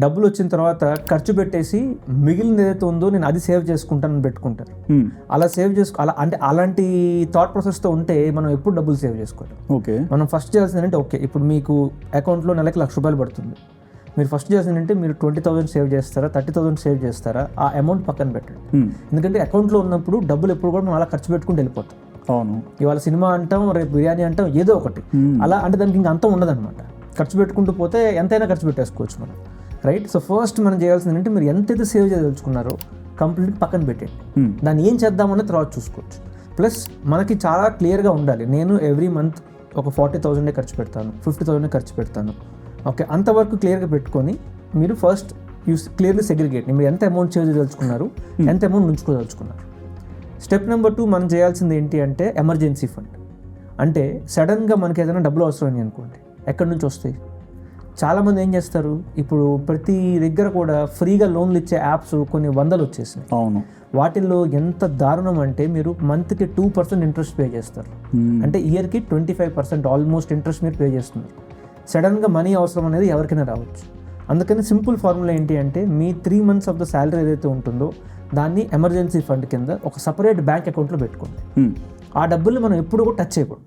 డబ్బులు వచ్చిన తర్వాత ఖర్చు పెట్టేసి మిగిలిన ఏదైతే ఉందో నేను అది సేవ్ చేసుకుంటానని పెట్టుకుంటారు. అలా సేవ్ అలా అంటే అలాంటి థాట్ ప్రాసెస్తో ఉంటే మనం ఎప్పుడు డబ్బులు సేవ్ చేసుకోవాలి. ఓకే, మనం ఫస్ట్ చేయాల్సింది అంటే ఓకే ఇప్పుడు మీకు అకౌంట్లో నెలకి ₹1,00,000 పడుతుంది. మీరు ఫస్ట్ చేయాల్సింది అంటే మీరు 20,000 సేవ్ చేస్తారా, 30,000 సేవ్ చేస్తారా, ఆ అమౌంట్ పక్కన పెట్టండి. ఎందుకంటే అకౌంట్లో ఉన్నప్పుడు డబ్బులు ఎప్పుడు కూడా మనం అలా ఖర్చు పెట్టుకుంటూ వెళ్ళిపోతాం. అవును, ఇవాళ సినిమా అంటాం, రేపు బిర్యానీ అంటాం, ఏదో ఒకటి అలా అంటే దానికి ఇంకా అంతం ఉండదన్నమాట. ఖర్చు పెట్టుకుంటూ పోతే ఎంతైనా ఖర్చు పెట్టేసుకోవచ్చు మనం, రైట్? సో ఫస్ట్ మనం చేయాల్సింది అంటే మీరు ఎంతైతే సేవ్ చేయదలుచుకున్నారో కంప్లీట్ పక్కన పెట్టండి. దాన్ని ఏం చేద్దామనే తర్వాత చూసుకోవచ్చు. ప్లస్ మనకి చాలా క్లియర్గా ఉండాలి, నేను ఎవ్రీ మంత్ ఒక 40,000 ఖర్చు పెడతాను, 50,000 ఖర్చు పెడతాను. ఓకే, అంతవరకు క్లియర్గా పెట్టుకొని మీరు ఫస్ట్ క్లియర్లీ సెగ్రిగేట్, మీరు ఎంత అమౌంట్ సేవ్ చేయదలుచుకున్నారు, ఎంత అమౌంట్ ఉంచుకోదలుచుకున్నారు. స్టెప్ నెంబర్ 2 మనం చేయాల్సింది ఏంటి అంటే ఎమర్జెన్సీ ఫండ్. అంటే సడన్గా మనకి ఏదైనా డబ్బులు అవసరం అనుకోండి, ఎక్కడి నుంచి వస్తాయి? చాలామంది ఏం చేస్తారు, ఇప్పుడు ప్రతి దగ్గర కూడా ఫ్రీగా లోన్లు ఇచ్చే యాప్స్ కొన్ని వందలు వచ్చేసినాయి. అవును, వాటిల్లో ఎంత దారుణం అంటే మీరు మంత్కి 2% ఇంట్రెస్ట్ పే చేస్తారు. అంటే ఇయర్కి 25% ఆల్మోస్ట్ ఇంట్రెస్ట్ మీరు పే చేస్తున్నారు. సడన్గా మనీ అవసరం అనేది ఎవరికైనా రావచ్చు. అందుకని సింపుల్ ఫార్ములా ఏంటి అంటే మీ 3 months ఆఫ్ ద శాలరీ ఏదైతే ఉంటుందో దాన్ని ఎమర్జెన్సీ ఫండ్ కింద ఒక సపరేట్ బ్యాంక్ అకౌంట్లో పెట్టుకోండి. ఆ డబ్బుల్ని మనం ఎప్పుడు కూడా టచ్ చేయకూడదు.